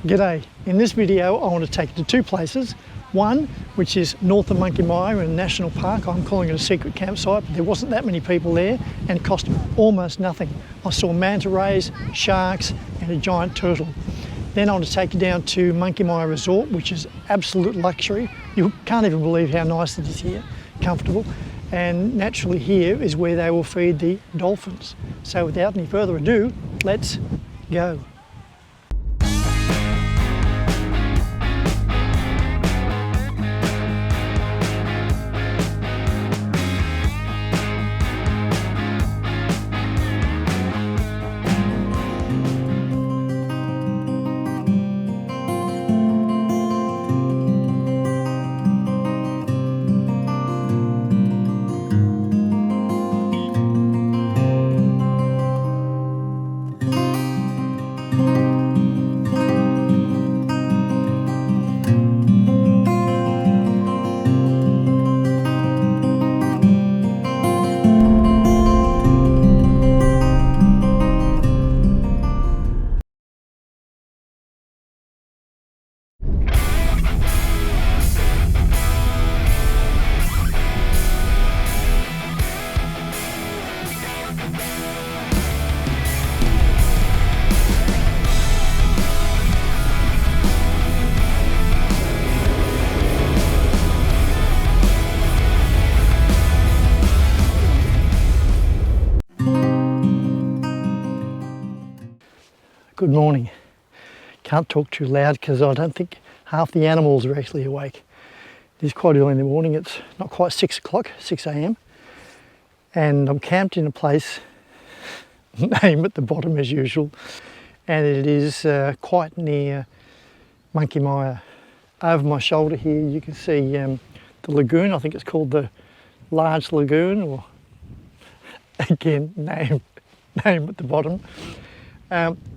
G'day. In this video I want to take you to two places. One, which is north of Monkey Mia in a national park. I'm calling it a secret campsite, but there wasn't that many people there and it cost almost nothing. I saw manta rays, sharks and a giant turtle. Then I want to take you down to Monkey Mia Resort, which is absolute luxury. You can't even believe how nice it is here, comfortable. And naturally here is where they will feed the dolphins. So without any further ado, let's go. Good morning. Can't talk too loud because I don't think half the animals are actually awake. It is quite early in the morning. It's not quite 6 o'clock, 6 a.m. and I'm camped in a place, name at the bottom as usual, and it is quite near Monkey Mia. Over my shoulder here you can see the lagoon. I think it's called the Large Lagoon, or again name at the bottom.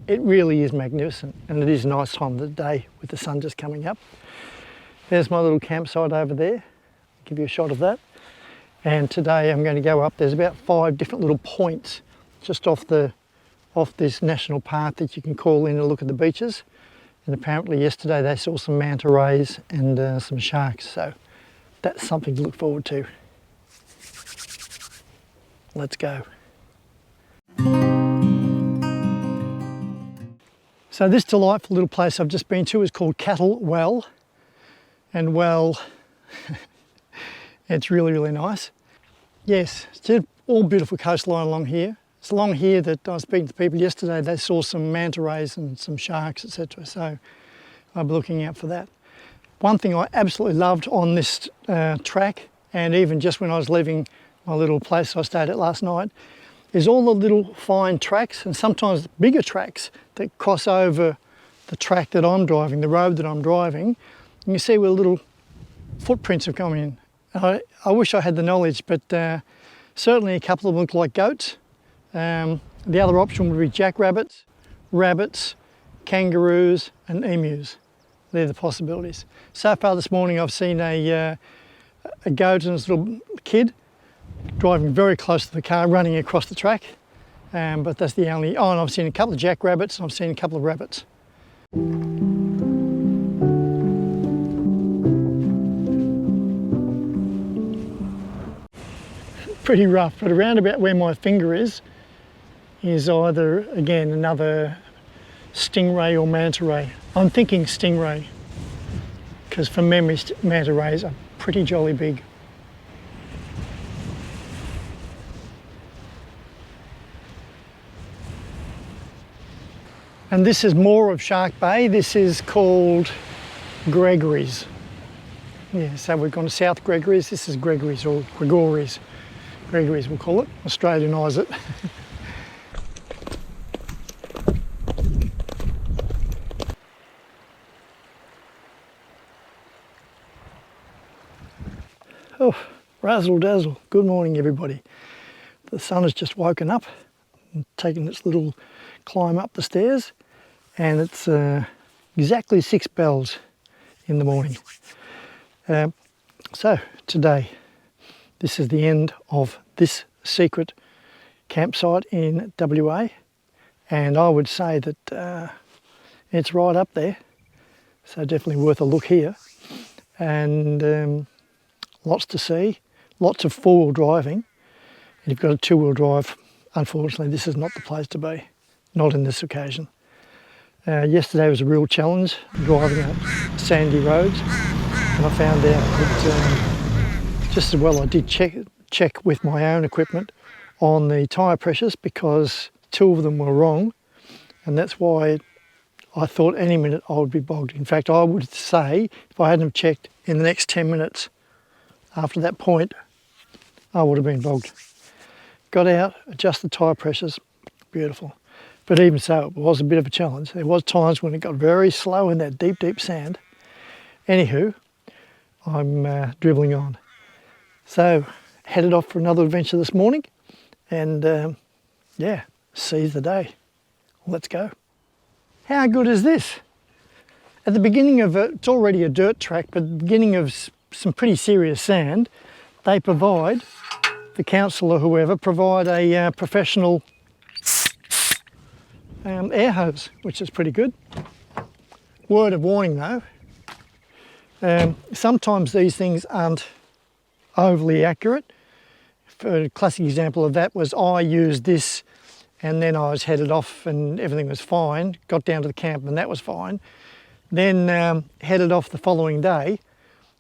It really is magnificent, and it is a nice time of the day with the sun just coming up. There's my little campsite over there. I'll give you a shot of that. And today I'm going to go up. There's about 5 different little points just off this national park that you can call in and look at the beaches. And apparently yesterday they saw some manta rays and some sharks, so that's something to look forward to. Let's go. So this delightful little place I've just been to is called Cattle Well, and well, it's really, really nice. Yes, it's all beautiful coastline along here. It's along here that I was speaking to people yesterday. They saw some manta rays and some sharks, etc. So I'll be looking out for that. One thing I absolutely loved on this track, and even just when I was leaving my little place I stayed at last night, is all the little fine tracks and sometimes bigger tracks that cross over the track that I'm driving, the road that I'm driving. And you see where little footprints have come in. I wish I had the knowledge, but certainly a couple of them look like goats. The other option would be jackrabbits, rabbits, kangaroos and emus. They're the possibilities. So far this morning I've seen a goat and its little kid driving very close to the car, running across the track, but that's the only. Oh, and I've seen a couple of jackrabbits and I've seen a couple of rabbits. Pretty rough, but around about where my finger is either, again, another stingray or manta ray. I'm thinking stingray, because from memory manta rays are pretty jolly big. And this is more of Shark Bay. This is called Gregories. Yeah, so we've gone to South Gregories. This is Gregories, or Gregories. Gregories we'll call it, Australianise it. Oh, razzle dazzle. Good morning everybody. The sun has just woken up and taken its little climb up the stairs. And it's exactly 6 bells in the morning. So today, this is the end of this secret campsite in WA, and I would say that it's right up there so definitely worth a look here. And lots to see, lots of four-wheel driving. If you've got a two-wheel drive, unfortunately this is not the place to be, not in this occasion. Yesterday was a real challenge, driving up sandy roads, and I found out that just as well I did check with my own equipment on the tyre pressures, because two of them were wrong, and that's why I thought any minute I would be bogged. In fact, I would say if I hadn't have checked in the next 10 minutes after that point, I would have been bogged. Got out, adjusted tyre pressures, beautiful. But even so, it was a bit of a challenge. There was times when it got very slow in that deep, deep sand. Anywho, I'm dribbling on. So, headed off for another adventure this morning, and yeah, seize the day. Let's go. How good is this? At the beginning of it, it's already a dirt track, but at the beginning of some pretty serious sand, they provide, the council or whoever, provide a professional air hose, which is pretty good. Word of warning though, sometimes these things aren't overly accurate. A classic example of that was I used this and then I was headed off and everything was fine, got down to the camp and that was fine. Then headed off the following day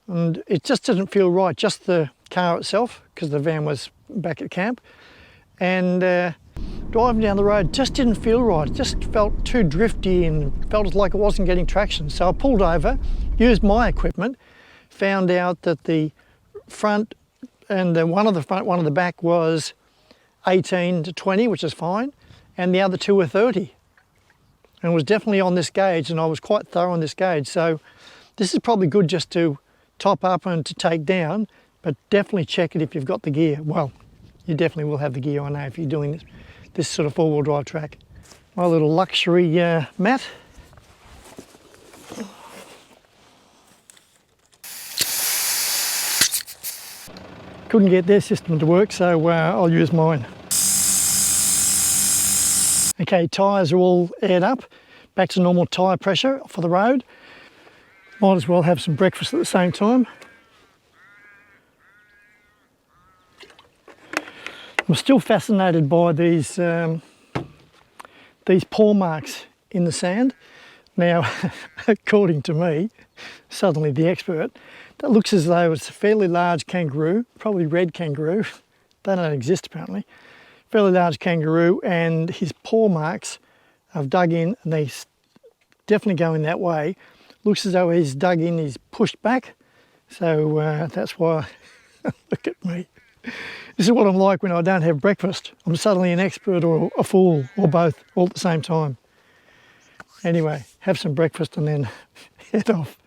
and it just didn't feel right, just the car itself, because the van was back at camp. And driving down the road just didn't feel right. It just felt too drifty and felt like it wasn't getting traction. So I pulled over, used my equipment, found out that the front and one of the front, one of the back was 18 to 20, which is fine, and the other two were 30. And it was definitely on this gauge, and I was quite thorough on this gauge. So this is probably good just to top up and to take down, but definitely check it if you've got the gear. Well, you definitely will have the gear, I know, if you're doing this sort of four-wheel drive track. My little luxury mat. Couldn't get their system to work, so I'll use mine. Okay, tyres are all aired up, back to normal tyre pressure for the road. Might as well have some breakfast at the same time. I'm still fascinated by these paw marks in the sand. Now, according to me, suddenly the expert, that looks as though it's a fairly large kangaroo, probably red kangaroo. They don't exist apparently. Fairly large kangaroo, and his paw marks have dug in, and they definitely going that way. Looks as though he's dug in, he's pushed back. So that's why, look at me. This is what I'm like when I don't have breakfast. I'm suddenly an expert or a fool, or both, all at the same time. Anyway, have some breakfast and then head off.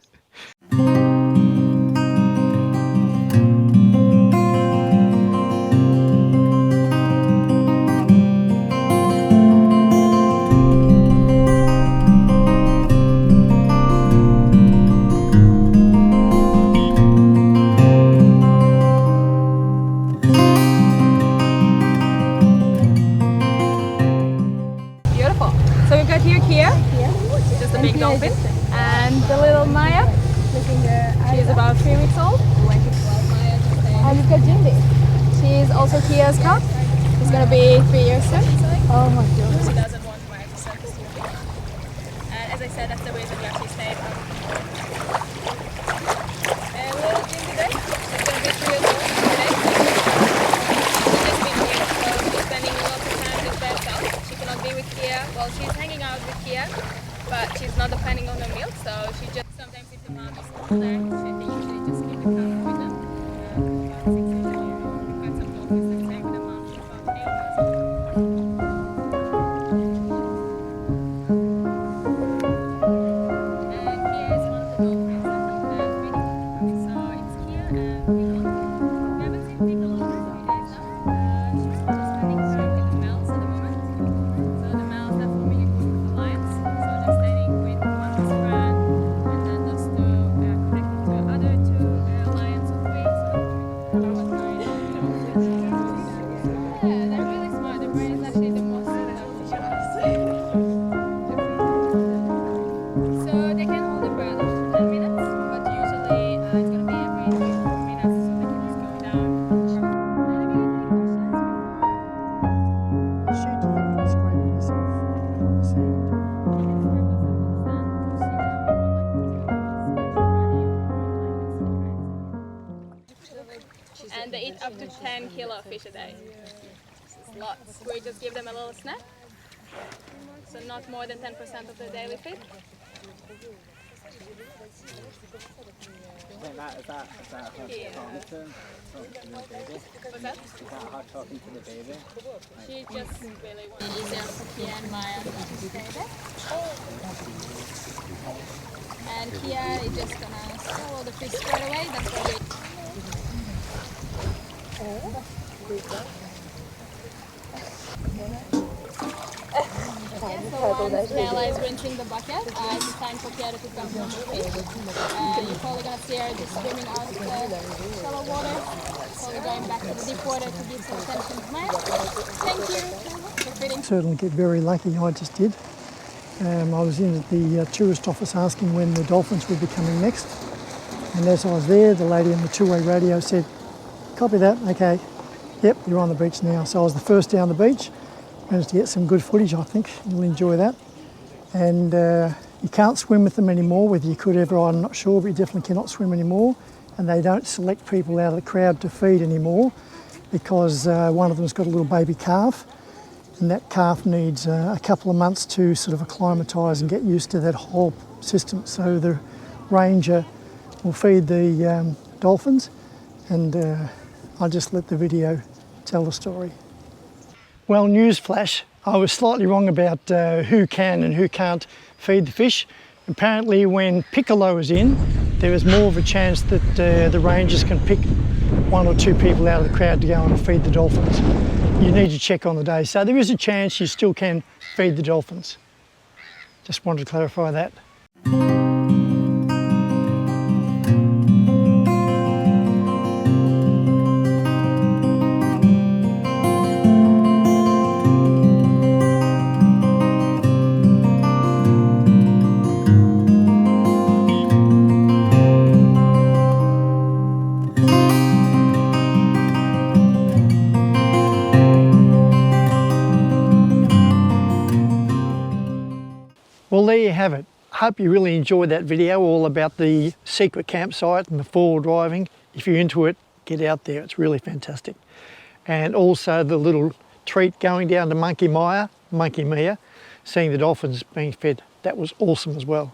Big Dolphin, and the little Maya, she's about 3 weeks old. And we've got Jindy. She's also Kia's cub. She's going to be 3 years soon. Oh my god. She doesn't want to ride the circus too big. And as I said, that's the reason we actually stayed home. And little Jindy today, she's going to be 3 years old today. She's just been here, so she's spending lots of time with herself. She cannot be with Kia. Well, she's hanging out with Kia, but she's not depending on her milk, so she just sometimes if the mom is not there, they usually just keep the cow with them. About 6 years ago, we've had some dolphins that stay with the mom for about 8 years. And Kia is one of the dolphins that we breeding. So it's Kia and Piccolo. We haven't seen Piccolo for a few days now. She's just spending time with the males at the moment. So the males are forming a group of alliance. So they're staying with one best friend, and then those two connecting to other up to 10 kilo of fish a day. It's lots. We just give them a little snack, so not more than 10% of the daily feed. Is that hard Yeah. talking to the baby? What's that? Is that hard talking to the baby? She just really wants it easier for Kia and Maya to stay there. And Kia is just gonna swallow the fish straight away. That's what we. So once Nella is rinsing the bucket, it's time for Kia to pick up some fish. You're probably gonna see her just swimming out of the shallow water. Probably going back to the deep water to give some attention to Maya. Thank you for feeding. Certainly get very lucky, I just did. I was in at the tourist office asking when the dolphins would be coming next. And as I was there, the lady on the two-way radio said, "Copy that, okay. Yep, you're on the beach now." So I was the first down the beach. Managed to get some good footage, I think. You'll enjoy that. And you can't swim with them anymore, whether you could ever, I'm not sure, but you definitely cannot swim anymore. And they don't select people out of the crowd to feed anymore because one of them's got a little baby calf, and that calf needs a couple of months to sort of acclimatise and get used to that whole system. So the ranger will feed the dolphins, and I'll just let the video tell the story. Well, newsflash, I was slightly wrong about who can and who can't feed the fish. Apparently when Piccolo is in, there is more of a chance that the rangers can pick one or two people out of the crowd to go and feed the dolphins. You need to check on the day. So there is a chance you still can feed the dolphins. Just wanted to clarify that. Well, there you have it. I hope you really enjoyed that video all about the secret campsite and the four-wheel driving. If you're into it, get out there. It's really fantastic. And also the little treat going down to Monkey Mia, seeing the dolphins being fed. That was awesome as well.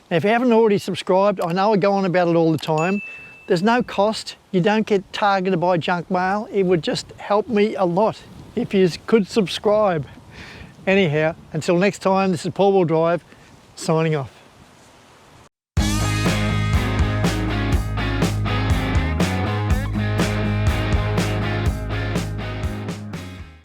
Now, if you haven't already subscribed, I know I go on about it all the time. There's no cost. You don't get targeted by junk mail. It would just help me a lot if you could subscribe. Anyhow, until next time, this is Four Wheel Drive, signing off.